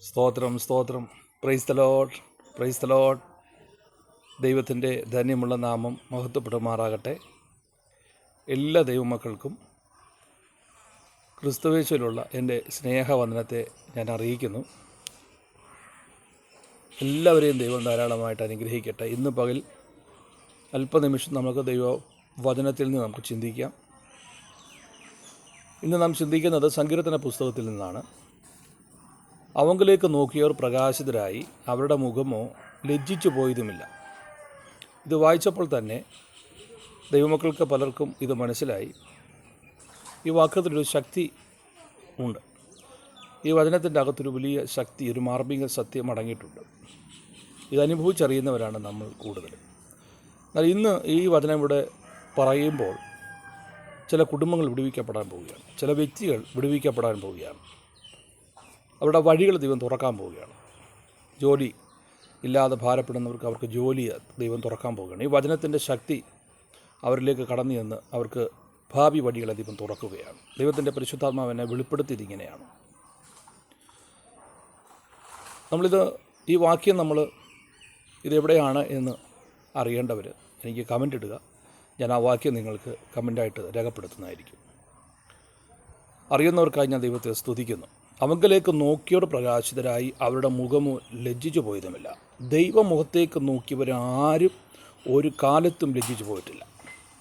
സ്തോത്രം സ്തോത്രം. Praise the Lord, praise the Lord. ദൈവത്തിൻ്റെ ധന്യമുള്ള നാമം മഹത്വപ്പെടുമാറാകട്ടെ. എല്ലാ ദൈവമക്കൾക്കും ക്രിസ്തുവേശുവിലുള്ള എൻ്റെ സ്നേഹവന്ദനത്തെ ഞാൻ അറിയിക്കുന്നു. എല്ലാവരെയും ദൈവം ധാരാളമായിട്ട് അനുഗ്രഹിക്കട്ടെ. ഇന്ന് പകൽ അല്പനിമിഷം നമുക്ക് ദൈവവചനത്തിൽ നിന്ന് നമുക്ക് ചിന്തിക്കാം. ഇന്ന് നാം ചിന്തിക്കുന്നത് സങ്കീർത്തന പുസ്തകത്തിൽ നിന്നാണ്. അവങ്കിലേക്ക് നോക്കിയവർ പ്രകാശിതരായി, അവരുടെ മുഖമോ ലജ്ജിച്ചു പോയതുമില്ല. ഇത് വായിച്ചപ്പോൾ തന്നെ ദൈവമക്കൾക്ക് പലർക്കും ഇത് മനസ്സിലായി. ഈ വാക്യത്തിലൊരു ശക്തി ഉണ്ട്. ഈ വചനത്തിൻ്റെ അകത്തൊരു വലിയ ശക്തി, ഒരു മാർമിക സത്യം അടങ്ങിയിട്ടുണ്ട്. ഇത് അനുഭവിച്ചറിയുന്നവരാണ് നമ്മൾ കൂടുതൽ. എന്നാൽ ഇന്ന് ഈ വചനം ഇവിടെ പറയുമ്പോൾ ചില കുടുംബങ്ങൾ വിടുവിക്കപ്പെടാൻ പോവുകയാണ്, ചില വ്യക്തികൾ വിടുവിക്കപ്പെടാൻ പോവുകയാണ്. അവരുടെ വഴികൾ ദൈവം തുറക്കാൻ പോവുകയാണ്. ജോലി ഇല്ലാതെ ഭാരപ്പെടുന്നവർക്ക് അവർക്ക് ജോലി ദൈവം തുറക്കാൻ പോവുകയാണ്. ഈ വചനത്തിൻ്റെ ശക്തി അവരിലേക്ക് കടന്നു ചെന്ന് അവർക്ക് ഭാവി വഴികളെ ദൈവം തുറക്കുകയാണ്. ദൈവത്തിൻ്റെ പരിശുദ്ധാത്മാവിനെ വെളിപ്പെടുത്തിയത് ഇങ്ങനെയാണ്. ഈ വാക്യം ഇതെവിടെയാണ് എന്ന് അറിയേണ്ടവർ എനിക്ക് കമൻ്റ് ഇടുക. ഞാൻ ആ വാക്യം നിങ്ങൾക്ക് കമൻ്റായിട്ട് രേഖപ്പെടുത്തുന്നതായിരിക്കും. അറിയുന്നവർക്കായി ഞാൻ ദൈവത്തെ സ്തുതിക്കുന്നു. അവങ്കിലേക്ക് നോക്കിയവർ പ്രകാശിതരായി, അവരുടെ മുഖമോ ലജ്ജിച്ചു പോയതുമില്ല. ദൈവമുഖത്തേക്ക് നോക്കിയവരാരും ഒരു കാലത്തും ലജ്ജിച്ചു പോയിട്ടില്ല.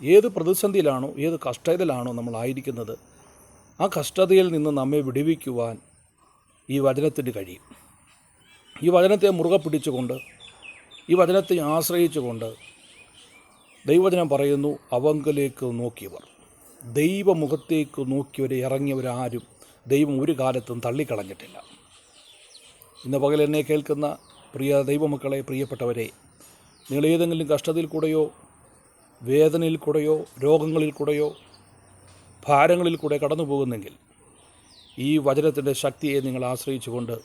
ഏത് പ്രതിസന്ധിയിലാണോ, ഏത് കഷ്ടതയിലാണോ നമ്മളായിരിക്കുന്നത്, ആ കഷ്ടതയിൽ നിന്ന് നമ്മെ വിടുവിക്കുവാൻ ഈ വചനത്തിന് കഴിയും. ഈ വചനത്തെ മുറുകെ പിടിച്ചുകൊണ്ട്, ഈ വചനത്തെ ആശ്രയിച്ചുകൊണ്ട് ദൈവവചനം പറയുന്നു, അവങ്കിലേക്ക് നോക്കിയവർ, ദൈവമുഖത്തേക്ക് നോക്കിയവരെ ഇറങ്ങിയവരാരും ദൈവം ഒരു കാലത്തും തള്ളിക്കളഞ്ഞിട്ടില്ല. ഇന്ന് പകൽ എന്നെ കേൾക്കുന്ന പ്രിയ ദൈവമക്കളെ, പ്രിയപ്പെട്ടവരെ, നിങ്ങൾ ഏതെങ്കിലും കഷ്ടതയിൽ കൂടെയോ, വേദനയിൽ കൂടെയോ, രോഗങ്ങളിൽ കൂടെയോ, ഭാരങ്ങളിൽ കൂടെ കടന്നു പോകുന്നെങ്കിൽ ഈ വചനത്തിൻ്റെ ശക്തിയെ നിങ്ങൾ ആശ്രയിച്ചുകൊണ്ട്,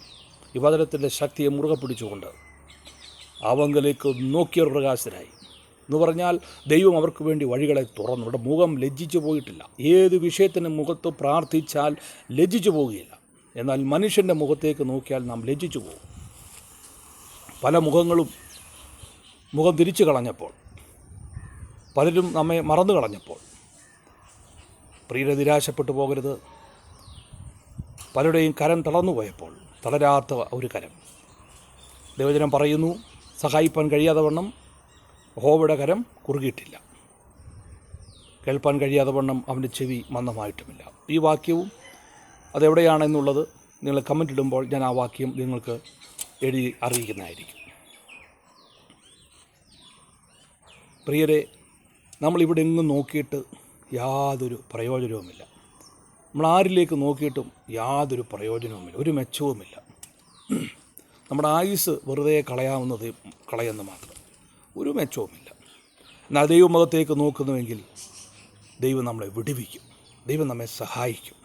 ഈ വചനത്തിൻ്റെ ശക്തിയെ മുറുകെ പിടിച്ചുകൊണ്ട് അവങ്കിലേക്ക് നോക്കിയവർ പ്രകാശരായി എന്ന് പറഞ്ഞാൽ ദൈവം അവർക്ക് വേണ്ടി വഴികളെ തുറന്നു. ഇവിടെ മുഖം ലജ്ജിച്ചു പോയിട്ടില്ല. ഏത് വിഷയത്തിന് മുഖത്ത് പ്രാർത്ഥിച്ചാൽ ലജ്ജിച്ചു പോവുകയില്ല. എന്നാൽ മനുഷ്യൻ്റെ മുഖത്തേക്ക് നോക്കിയാൽ നാം ലജ്ജിച്ചു പോകും. പല മുഖം തിരിച്ചു കളഞ്ഞപ്പോൾ, പലരും നമ്മെ മറന്നു കളഞ്ഞപ്പോൾ, പ്രിയരെ നിരാശപ്പെട്ടു പോകരുത്. പലരുടെയും കരം തളർന്നു പോയപ്പോൾ തളരാത്ത ഒരു കരം ദൈവവചനം പറയുന്നു, സഹായിപ്പാൻ കഴിയാതെ വണ്ണം യഹോവയുടെ കരം കുറുകിയിട്ടില്ല, കേൾപ്പാൻ കഴിയാതെ വണ്ണം അവൻ്റെ ചെവി മന്ദമായിട്ടുമില്ല. ഈ വാക്യവും അതെവിടെയാണെന്നുള്ളത് നിങ്ങൾ കമൻ്റ് ഇടുമ്പോൾ ഞാൻ ആ വാക്യം നിങ്ങൾക്ക് എഴുതി അറിയിക്കുന്നതായിരിക്കും. പ്രിയരെ, നമ്മളിവിടെ എങ്ങും നോക്കിയിട്ട് യാതൊരു പ്രയോജനവുമില്ല. നമ്മൾ ആരിലേക്ക് നോക്കിയിട്ടും യാതൊരു പ്രയോജനവുമില്ല, ഒരു മെച്ചവുമില്ല. നമ്മുടെ ആയുസ് വെറുതെ കളയുന്ന മാത്രം, ഒരു മെച്ചവുമില്ല. എന്നാൽ ദൈവമുഖത്തേക്ക് നോക്കുന്നുവെങ്കിൽ ദൈവം നമ്മളെ വിടുവിക്കും, ദൈവം നമ്മെ സഹായിക്കും.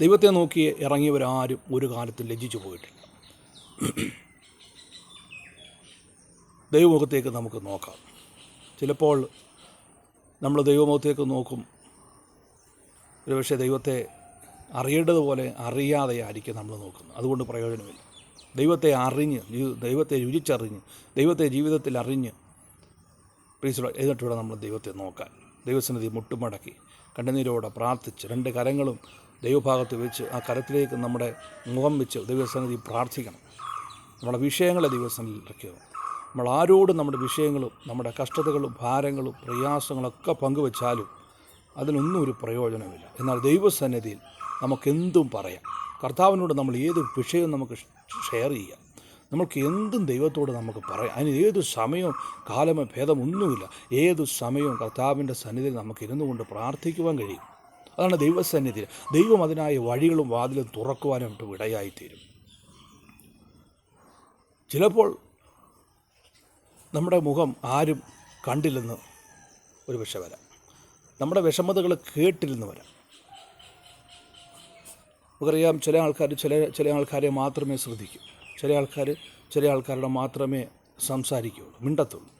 ദൈവത്തെ നോക്കി ഇറങ്ങിയവരാരും ഒരു കാലത്തും ലജ്ജിച്ചു പോയിട്ടില്ല. ദൈവമുഖത്തേക്ക് നമുക്ക് നോക്കാം. ചിലപ്പോൾ നമ്മൾ ദൈവമുഖത്തേക്ക് നോക്കും, ഒരുപക്ഷെ ദൈവത്തെ അറിയേണ്ടതുപോലെ അറിയാതെ ആയിരിക്കും നമ്മൾ നോക്കുന്നത്. അതുകൊണ്ട് പ്രയോജനമില്ല. ദൈവത്തെ അറിഞ്ഞ്, ദൈവത്തെ രുചിച്ചറിഞ്ഞ്, ദൈവത്തെ ജീവിതത്തിൽ അറിഞ്ഞ് എന്നിട്ട് നമ്മൾ ദൈവത്തെ നോക്കാൻ, ദൈവസന്നിധി മുട്ടുമടക്കി കണ്ണുനീരോടെ പ്രാർത്ഥിച്ച് 2 കരങ്ങളും ദൈവഭാഗത്ത് വെച്ച് ആ കരത്തിലേക്ക് നമ്മുടെ മുഖം വെച്ച് ദൈവസന്നിധി പ്രാർത്ഥിക്കണം. നമ്മുടെ വിഷയങ്ങളെ ദൈവസന്നിധിയിൽ ഇറക്കുക. നമ്മൾ ആരോടും നമ്മുടെ വിഷയങ്ങളും നമ്മുടെ കഷ്ടതകളും ഭാരങ്ങളും പ്രയാസങ്ങളൊക്കെ പങ്കുവെച്ചാലും അതിനൊന്നും ഒരു പ്രയോജനമില്ല. എന്നാൽ ദൈവസന്നിധിയിൽ നമുക്കെന്തും പറയാം. കർത്താവിനോട് നമ്മൾ ഏത് വിഷയവും നമുക്ക് ഷെയർ ചെയ്യാം. നമുക്ക് എന്തും ദൈവത്തോട് നമുക്ക് പറയാം. അതിന് ഏതു സമയവും കാലമോ ഭേദമൊന്നുമില്ല. ഏതു സമയവും കർത്താവിൻ്റെ സന്നിധിയിൽ നമുക്ക് ഇരുന്നു കൊണ്ട് പ്രാർത്ഥിക്കുവാൻ കഴിയും. അതാണ് ദൈവസന്നിധിയിൽ. ദൈവം അതിനായ വഴികളും വാതിലും തുറക്കുവാനായിട്ട് ഇടയായിത്തീരും. ചിലപ്പോൾ നമ്മുടെ മുഖം ആരും കണ്ടില്ലെന്ന് ഒരു പക്ഷെ വരാം. നമ്മുടെ വിഷമതകൾ കേട്ടില്ലെന്ന് വരാം. നമുക്കറിയാം, ചില ആൾക്കാരെ മാത്രമേ ശ്രദ്ധിക്കൂ, ചില ആൾക്കാരുടെ മാത്രമേ സംസാരിക്കുകയുള്ളൂ, മിണ്ടത്തുള്ളൂ.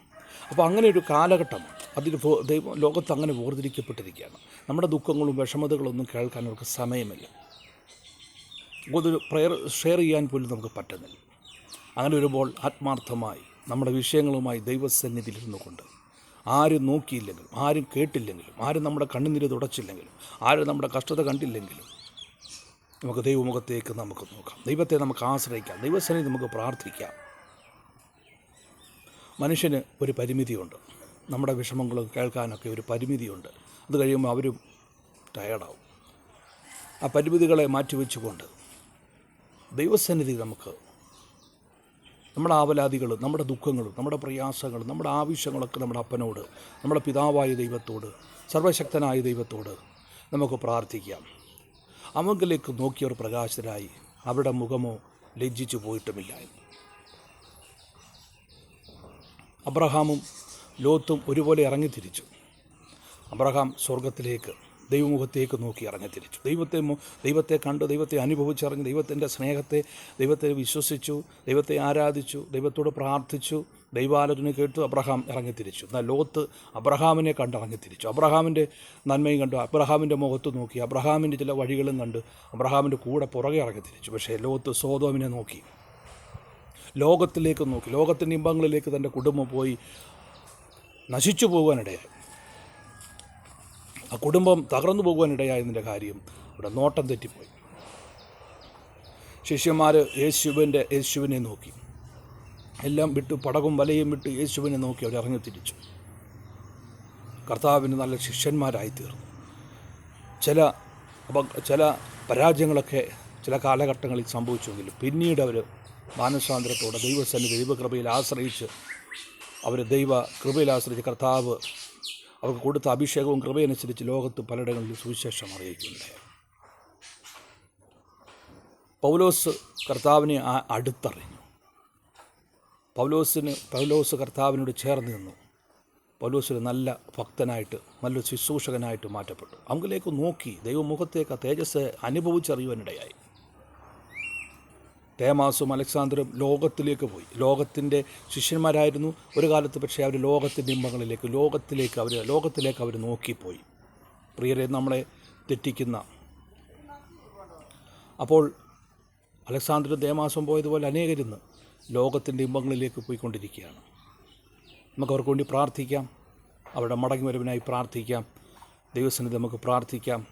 അപ്പോൾ അങ്ങനെ ഒരു കാലഘട്ടമാണ്. ലോകത്ത് അങ്ങനെ വേർതിരിക്കപ്പെട്ടിരിക്കുകയാണ്. നമ്മുടെ ദുഃഖങ്ങളും വിഷമതകളൊന്നും കേൾക്കാൻ അവർക്ക് സമയമില്ല. ഒരു പ്രയർ ഷെയർ ചെയ്യാൻ പോലും നമുക്ക് പറ്റുന്നില്ല. അങ്ങനെ വരുമ്പോൾ ആത്മാർത്ഥമായി നമ്മുടെ വിഷയങ്ങളുമായി ദൈവസന്നിധിയിലിരുന്നു കൊണ്ട് ആരും നോക്കിയില്ലെങ്കിലും, ആരും കേട്ടില്ലെങ്കിലും, ആരും നമ്മുടെ കണ്ണുനീര് തുടച്ചില്ലെങ്കിലും, ആരും നമ്മുടെ കഷ്ടത കണ്ടില്ലെങ്കിലും നമുക്ക് ദൈവമുഖത്തേക്ക് നമുക്ക് നോക്കാം, ദൈവത്തെ നമുക്ക് ആശ്രയിക്കാം, ദൈവസന്നിധി നമുക്ക് പ്രാർത്ഥിക്കാം. മനുഷ്യന് ഒരു പരിമിതിയുണ്ട്, നമ്മുടെ വിഷമങ്ങളും കേൾക്കാനൊക്കെ ഒരു പരിമിതിയുണ്ട്. അത് കഴിയുമ്പോൾ അവരും ടയർഡാവും. ആ പരിമിതികളെ മാറ്റിവെച്ചുകൊണ്ട് ദൈവസന്നിധി നമുക്ക് നമ്മുടെ ആവലാതികളും നമ്മുടെ ദുഃഖങ്ങളും നമ്മുടെ പ്രയാസങ്ങളും നമ്മുടെ ആവശ്യങ്ങളൊക്കെ നമ്മുടെ അപ്പനോട്, നമ്മുടെ പിതാവായ ദൈവത്തോട്, സർവശക്തനായ ദൈവത്തോട് നമുക്ക് പ്രാർത്ഥിക്കാം. അവങ്കിലേക്ക് നോക്കിയവർ പ്രകാശിതരായി, അവരുടെ മുഖമോ ലജ്ജിച്ചു പോയിട്ടുമില്ല എന്ന്. അബ്രഹാമും ലോത്തും ഒരുപോലെ ഇറങ്ങിത്തിരിച്ചു. അബ്രഹാം സ്വർഗത്തിലേക്ക്, ദൈവമുഖത്തേക്ക് നോക്കി ഇറങ്ങിത്തിരിച്ചു. ദൈവത്തെ കണ്ടു, ദൈവത്തെ അനുഭവിച്ചറിഞ്ഞു, ദൈവത്തെ വിശ്വസിച്ചു, ദൈവത്തെ ആരാധിച്ചു, ദൈവത്തോട് പ്രാർത്ഥിച്ചു, ദൈവാലോചന കേട്ടു അബ്രഹാം ഇറങ്ങിത്തിരിച്ചു. എന്നാൽ ലോത്ത് അബ്രഹാമിനെ കണ്ട് ഇറങ്ങിത്തിരിച്ചു. അബ്രഹാമിൻ്റെ നന്മയും കണ്ടു, അബ്രഹാമിൻ്റെ മുഖത്ത് നോക്കി, അബ്രഹാമിൻ്റെ ചില വഴികളും കണ്ട് അബ്രഹാമിൻ്റെ കൂടെ പുറകെ ഇറങ്ങിത്തിരിച്ചു. പക്ഷേ ലോത്ത് സോദോമിനെ നോക്കി, ലോകത്തിലേക്ക് നോക്കി, ലോകത്തിൻ്റെ ഇമ്പങ്ങളിലേക്ക് തൻ്റെ കുടുംബം പോയി നശിച്ചു പോകുവാനിടയായി. ആ കുടുംബം തകർന്നു പോകുവാനിടയായതിൻ്റെ കാര്യം അവിടെ നോട്ടം തെറ്റിപ്പോയി. ശിഷ്യന്മാർ യേശുവിനെ നോക്കി, എല്ലാം വിട്ട്, പടകും വലയും വിട്ട് യേശുവിനെ നോക്കി അവർ ഇറങ്ങിത്തിരിച്ചു. കർത്താവിന് നല്ല ശിഷ്യന്മാരായിത്തീർന്നു. ചില പരാജയങ്ങളൊക്കെ ചില കാലഘട്ടങ്ങളിൽ സംഭവിച്ചുവെങ്കിലും പിന്നീട് അവർ മാനസാന്തരത്തോടെ ദൈവസന്നിധി, ദൈവകൃപയിൽ ആശ്രയിച്ച്, അവർ ദൈവകൃപയിൽ ആശ്രയിച്ച് കർത്താവ് അവർക്ക് കൊടുത്ത അഭിഷേകവും കൃപയനുസരിച്ച് ലോകത്ത് പലയിടങ്ങളിലും സുവിശേഷം അറിയിക്കുന്നുണ്ട്. പൗലോസ് കർത്താവിനെ അടുത്തറിഞ്ഞു. പൗലോസ് കർത്താവിനോട് ചേർന്ന് നിന്നു. പൗലോസ് ഒരു നല്ല ഭക്തനായിട്ട്, നല്ലൊരു ശുശ്രൂഷകനായിട്ട് മാറ്റപ്പെട്ടു. അവങ്കിലേക്ക് നോക്കി ദൈവമുഖത്തേക്ക് തേജസ് അനുഭവിച്ചറിയുവാനിടയായി. തേമാസും അലക്സാണ്ടറും ലോകത്തിലേക്ക് പോയി. ലോകത്തിൻ്റെ ശിഷ്യന്മാരായിരുന്നു ഒരു കാലത്ത്. പക്ഷേ അവർ ലോകത്തിൻ്റെ ഇമ്പങ്ങളിലേക്ക്, ലോകത്തിലേക്ക് അവർ നോക്കിപ്പോയി. പ്രിയരെ, നമ്മളെ തെറ്റിക്കുന്ന, അപ്പോൾ അലക്സാണ്ടറും തേമാസും പോയതുപോലെ അനേകരിന്ന് ലോകത്തിൻ്റെ ഇമ്പങ്ങളിലേക്ക് പോയിക്കൊണ്ടിരിക്കുകയാണ്. നമുക്ക് അവർക്ക് വേണ്ടി പ്രാർത്ഥിക്കാം, അവരുടെ മടങ്ങി വരവിനായി പ്രാർത്ഥിക്കാം, ദൈവസന്നിധി നമുക്ക് പ്രാർത്ഥിക്കാം.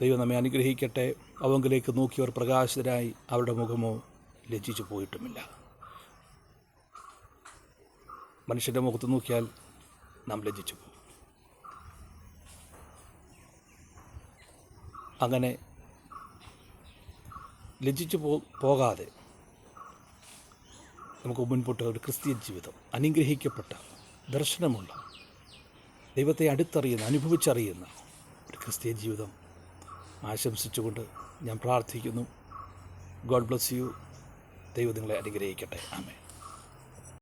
ദൈവം നമ്മെ അനുഗ്രഹിക്കട്ടെ. അവങ്കിലേക്ക് നോക്കിയവർ പ്രകാശിതരായി, അവരുടെ മുഖമോ ലജ്ജിച്ചു പോയിട്ടുമില്ല. മനുഷ്യൻ്റെ മുഖത്ത് നോക്കിയാൽ നാം ലജ്ജിച്ചു പോകും. അങ്ങനെ ലജ്ജിച്ചു പോകാതെ നമുക്ക് മുൻപോട്ട് ഒരു ക്രിസ്ത്യൻ ജീവിതം, അനുഗ്രഹിക്കപ്പെട്ട, ദർശനമുള്ള, ദൈവത്തെ അടുത്തറിയുന്ന, അനുഭവിച്ചറിയുന്ന ഒരു ക്രിസ്ത്യൻ ജീവിതം ആശംസിച്ചുകൊണ്ട് ഞാൻ പ്രാർത്ഥിക്കുന്നു. God bless you. ദൈവം നിങ്ങളെ അനുഗ്രഹിക്കട്ടെ. ആമേൻ.